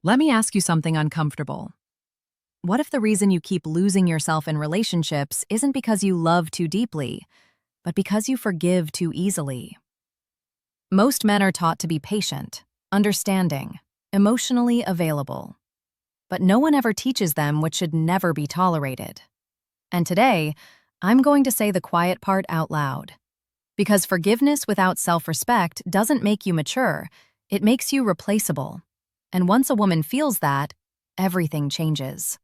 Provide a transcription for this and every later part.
Let me ask you something uncomfortable. What if the reason you keep losing yourself in relationships isn't because you love too deeply, but because you forgive too easily? Most men are taught to be patient, understanding, emotionally available. But no one ever teaches them what should never be tolerated. And today, I'm going to say the quiet part out loud. Because forgiveness without self-respect doesn't make you mature, it makes you replaceable. And once a woman feels that, everything changes.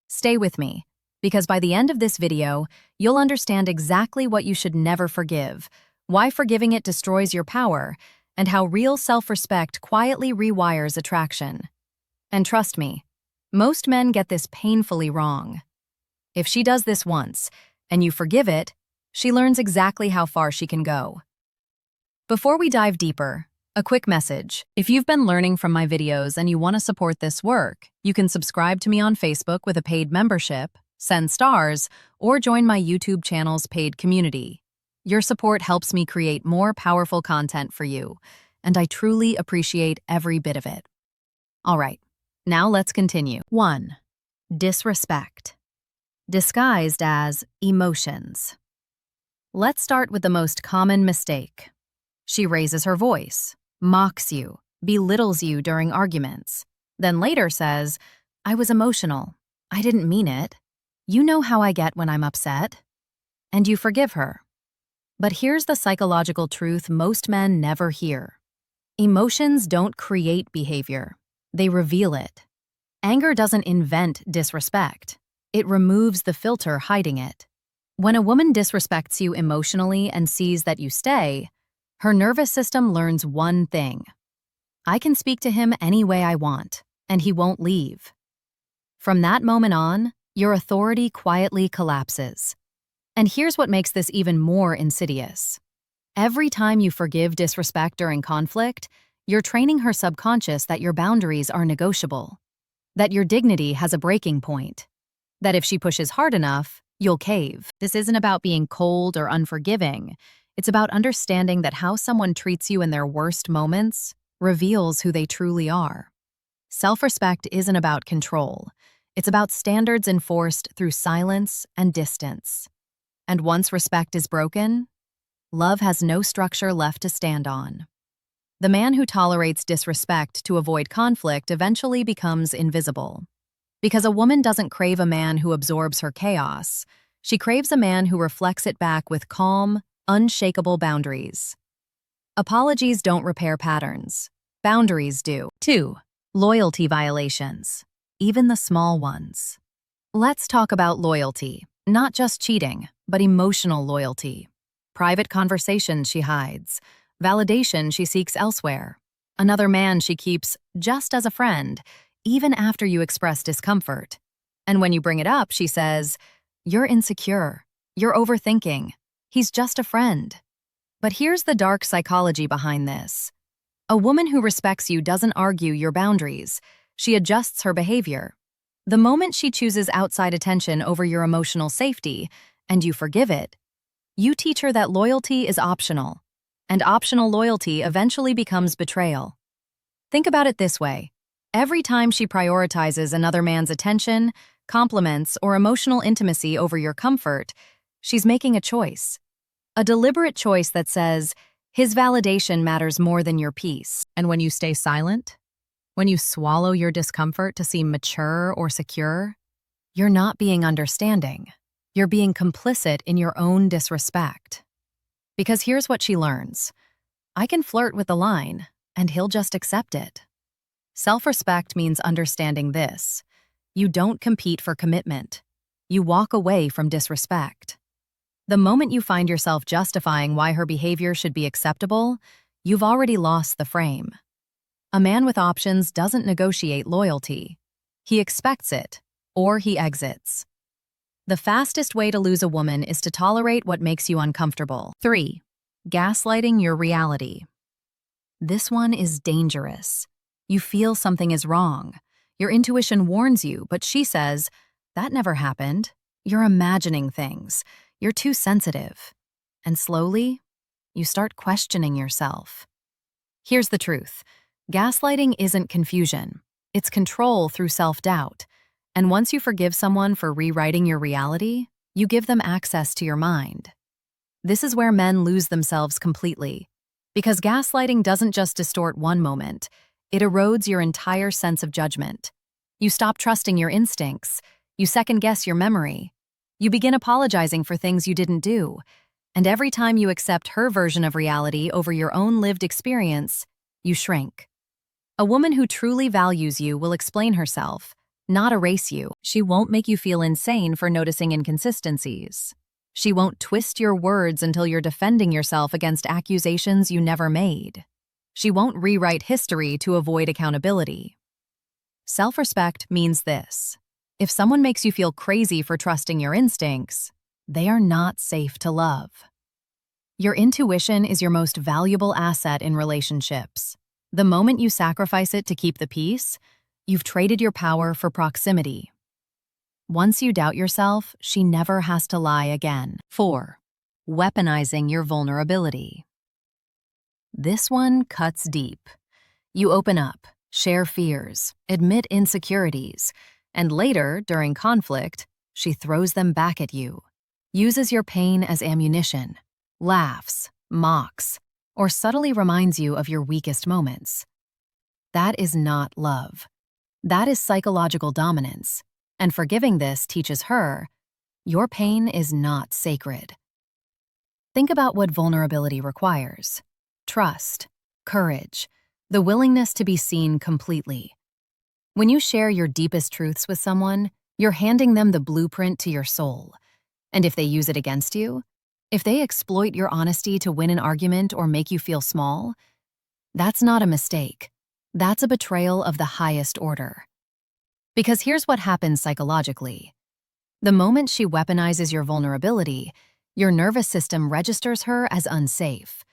Stay with me, because by the end of this video, you'll understand exactly what you should never forgive, why forgiving it destroys your power, and how real self-respect quietly rewires attraction. And trust me, most men get this painfully wrong. If she does this once, and you forgive it, she learns exactly how far she can go. Before we dive deeper, a quick message. If you've been learning from my videos and you want to support this work, you can subscribe to me on Facebook with a paid membership, send stars, or join my YouTube channel's paid community. Your support helps me create more powerful content for you, and I truly appreciate every bit of it. All right, now let's continue. 1. Disrespect. Disguised as emotions. Let's start with the most common mistake. She raises her voice, mocks you, belittles you during arguments, then later says, "I was emotional. I didn't mean it. You know how I get when I'm upset." And you forgive her. But here's the psychological truth most men never hear. Emotions don't create behavior. They reveal it. Anger doesn't invent disrespect. It removes the filter hiding it. When a woman disrespects you emotionally and sees that you stay, her nervous system learns one thing. I can speak to him any way I want, and he won't leave. From that moment on, your authority quietly collapses. And here's what makes this even more insidious. Every time you forgive disrespect during conflict, you're training her subconscious that your boundaries are negotiable, that your dignity has a breaking point, that if she pushes hard enough, you'll cave. This isn't about being cold or unforgiving. It's about understanding that how someone treats you in their worst moments reveals who they truly are. Self-respect isn't about control. It's about standards enforced through silence and distance. And once respect is broken, love has no structure left to stand on. The man who tolerates disrespect to avoid conflict eventually becomes invisible. Because a woman doesn't crave a man who absorbs her chaos. She craves a man who reflects it back with calm, unshakable boundaries. Apologies don't repair patterns. Boundaries do. 2. Loyalty violations. Even the small ones. Let's talk about loyalty. Not just cheating, but emotional loyalty. Private conversations she hides. Validation she seeks elsewhere. Another man she keeps just as a friend, even after you express discomfort. And when you bring it up, she says, "You're insecure. You're overthinking. He's just a friend." But here's the dark psychology behind this. A woman who respects you doesn't argue your boundaries. She adjusts her behavior. The moment she chooses outside attention over your emotional safety, and you forgive it, you teach her that loyalty is optional, and optional loyalty eventually becomes betrayal. Think about it this way. Every time she prioritizes another man's attention, compliments, or emotional intimacy over your comfort, she's making a choice. A deliberate choice that says, his validation matters more than your peace. And when you stay silent, when you swallow your discomfort to seem mature or secure, you're not being understanding. You're being complicit in your own disrespect. Because here's what she learns. I can flirt with the line, and he'll just accept it. Self-respect means understanding this. You don't compete for commitment. You walk away from disrespect. The moment you find yourself justifying why her behavior should be acceptable, you've already lost the frame. A man with options doesn't negotiate loyalty. He expects it, or he exits. The fastest way to lose a woman is to tolerate what makes you uncomfortable. 3. Gaslighting your reality. This one is dangerous. You feel something is wrong. Your intuition warns you, but she says, "That never happened. You're imagining things. You're too sensitive." And slowly, you start questioning yourself. Here's the truth. Gaslighting isn't confusion. It's control through self-doubt. And once you forgive someone for rewriting your reality, you give them access to your mind. This is where men lose themselves completely. Because gaslighting doesn't just distort one moment, it erodes your entire sense of judgment. You stop trusting your instincts. You second-guess your memory. You begin apologizing for things you didn't do. And every time you accept her version of reality over your own lived experience, you shrink. A woman who truly values you will explain herself, not erase you. She won't make you feel insane for noticing inconsistencies. She won't twist your words until you're defending yourself against accusations you never made. She won't rewrite history to avoid accountability. Self-respect means this: if someone makes you feel crazy for trusting your instincts, they are not safe to love. Your intuition is your most valuable asset in relationships. The moment you sacrifice it to keep the peace, you've traded your power for proximity. Once you doubt yourself, she never has to lie again. 4. Weaponizing your vulnerability. This one cuts deep. You open up, share fears, admit insecurities, and later, during conflict, she throws them back at you, uses your pain as ammunition, laughs, mocks, or subtly reminds you of your weakest moments. That is not love. That is psychological dominance. And forgiving this teaches her, your pain is not sacred. Think about what vulnerability requires: trust, courage, the willingness to be seen completely. When you share your deepest truths with someone, you're handing them the blueprint to your soul. And if they use it against you, if they exploit your honesty to win an argument or make you feel small, that's not a mistake. That's a betrayal of the highest order. Because here's what happens psychologically. The moment she weaponizes your vulnerability, your nervous system registers her as unsafe.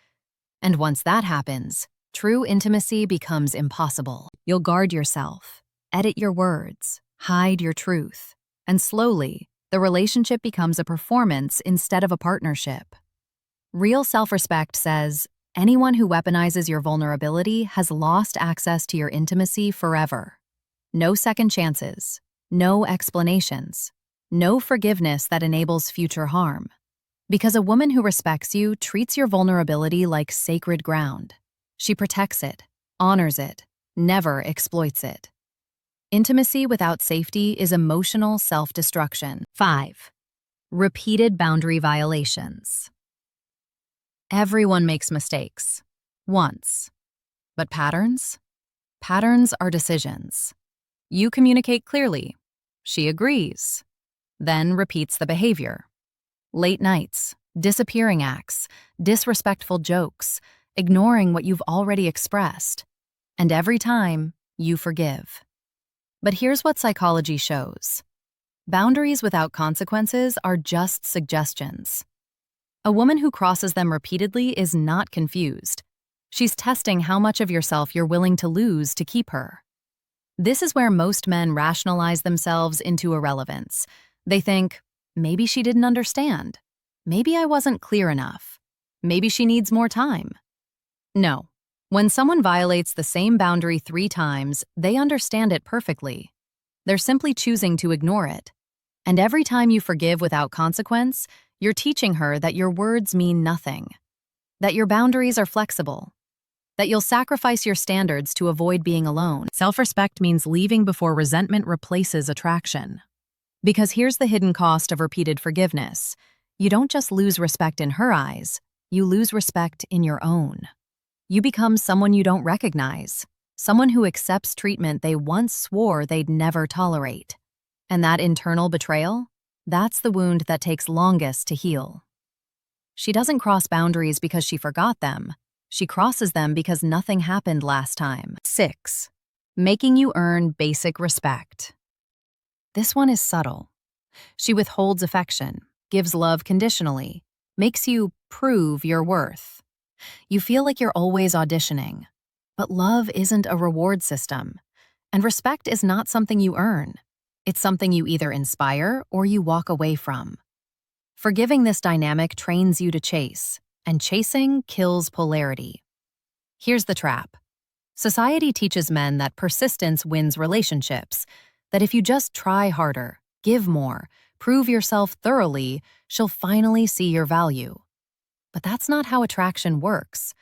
And once that happens, true intimacy becomes impossible. You'll guard yourself, edit your words, hide your truth, and slowly, the relationship becomes a performance instead of a partnership. Real self-respect says, anyone who weaponizes your vulnerability has lost access to your intimacy forever. No second chances, no explanations, no forgiveness that enables future harm. Because a woman who respects you treats your vulnerability like sacred ground. She protects it, honors it, never exploits it. Intimacy without safety is emotional self-destruction. 5. Repeated boundary violations. Everyone makes mistakes. Once. But patterns? Patterns are decisions. You communicate clearly. She agrees. Then repeats the behavior. Late nights, disappearing acts, disrespectful jokes, ignoring what you've already expressed. And every time, you forgive. But here's what psychology shows. Boundaries without consequences are just suggestions. A woman who crosses them repeatedly is not confused. She's testing how much of yourself you're willing to lose to keep her. This is where most men rationalize themselves into irrelevance. They think, maybe she didn't understand. Maybe I wasn't clear enough. Maybe she needs more time. No. When someone violates the same boundary 3 times, they understand it perfectly. They're simply choosing to ignore it. And every time you forgive without consequence, you're teaching her that your words mean nothing, that your boundaries are flexible, that you'll sacrifice your standards to avoid being alone. Self-respect means leaving before resentment replaces attraction. Because here's the hidden cost of repeated forgiveness. You don't just lose respect in her eyes, you lose respect in your own. You become someone you don't recognize, someone who accepts treatment they once swore they'd never tolerate. And that internal betrayal? That's the wound that takes longest to heal. She doesn't cross boundaries because she forgot them. She crosses them because nothing happened last time. 6. Making you earn basic respect. This one is subtle. She withholds affection, gives love conditionally, makes you prove your worth. You feel like you're always auditioning. But love isn't a reward system. And respect is not something you earn. It's something you either inspire or you walk away from. Forgiving this dynamic trains you to chase, and chasing kills polarity. Here's the trap. Society teaches men that persistence wins relationships, that if you just try harder, give more, prove yourself thoroughly, she'll finally see your value. But that's not how attraction works.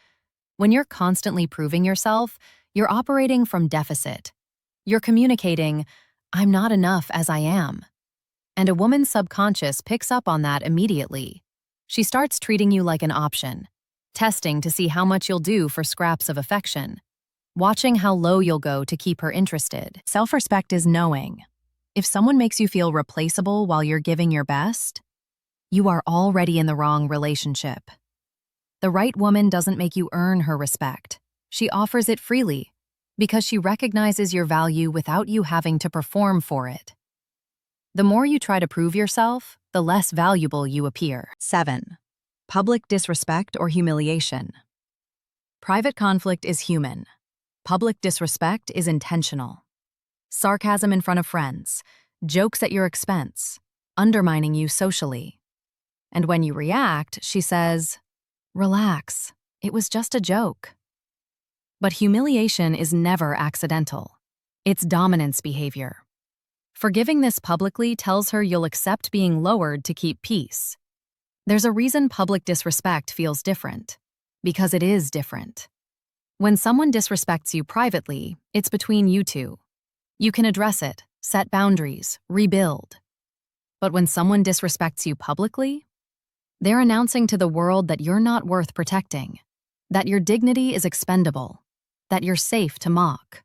When you're constantly proving yourself, you're operating from deficit. You're communicating, "I'm not enough as I am." And a woman's subconscious picks up on that immediately. She starts treating you like an option, testing to see how much you'll do for scraps of affection, watching how low you'll go to keep her interested. Self-respect is knowing. If someone makes you feel replaceable while you're giving your best, you are already in the wrong relationship. The right woman doesn't make you earn her respect. She offers it freely, because she recognizes your value without you having to perform for it. The more you try to prove yourself, the less valuable you appear. 7. Public disrespect or humiliation. Private conflict is human. Public disrespect is intentional. Sarcasm in front of friends, jokes at your expense, undermining you socially. And when you react, she says, "Relax, it was just a joke." But humiliation is never accidental. It's dominance behavior. Forgiving this publicly tells her you'll accept being lowered to keep peace. There's a reason public disrespect feels different. Because it is different. When someone disrespects you privately, it's between you two. You can address it, set boundaries, rebuild. But when someone disrespects you publicly, they're announcing to the world that you're not worth protecting, that your dignity is expendable, that you're safe to mock.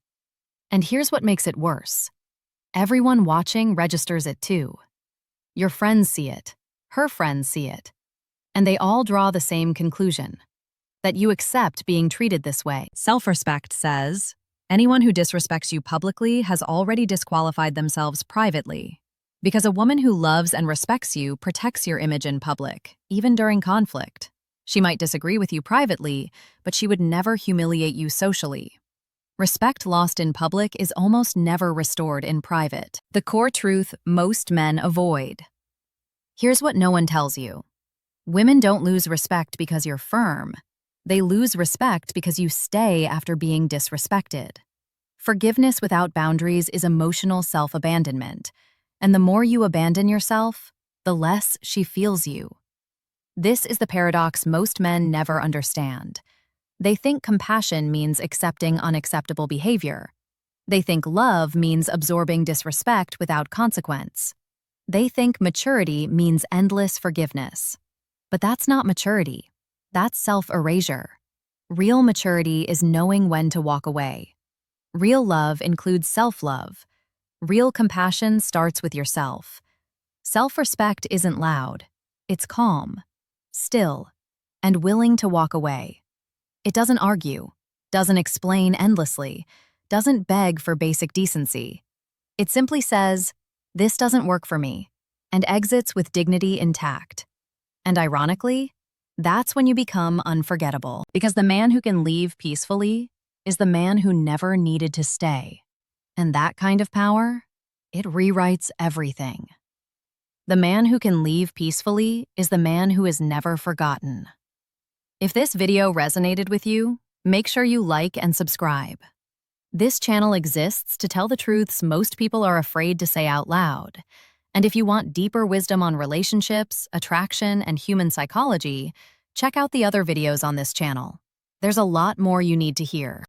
And here's what makes it worse. Everyone watching registers it too. Your friends see it, her friends see it, and they all draw the same conclusion, that you accept being treated this way. Self-respect says, anyone who disrespects you publicly has already disqualified themselves privately. Because a woman who loves and respects you protects your image in public, even during conflict. She might disagree with you privately, but she would never humiliate you socially. Respect lost in public is almost never restored in private. The core truth most men avoid. Here's what no one tells you. Women don't lose respect because you're firm. They lose respect because you stay after being disrespected. Forgiveness without boundaries is emotional self-abandonment, and the more you abandon yourself, the less she feels you. This is the paradox most men never understand. They think compassion means accepting unacceptable behavior. They think love means absorbing disrespect without consequence. They think maturity means endless forgiveness. But that's not maturity. That's self-erasure. Real maturity is knowing when to walk away. Real love includes self-love. Real compassion starts with yourself. Self-respect isn't loud. It's calm, still, and willing to walk away. It doesn't argue, doesn't explain endlessly, doesn't beg for basic decency. It simply says, "This doesn't work for me," and exits with dignity intact. And ironically, that's when you become unforgettable. Because the man who can leave peacefully is the man who never needed to stay. And that kind of power, it rewrites everything. The man who can leave peacefully is the man who is never forgotten. If this video resonated with you, make sure you like and subscribe. This channel exists to tell the truths most people are afraid to say out loud. And if you want deeper wisdom on relationships, attraction, and human psychology, check out the other videos on this channel. There's a lot more you need to hear.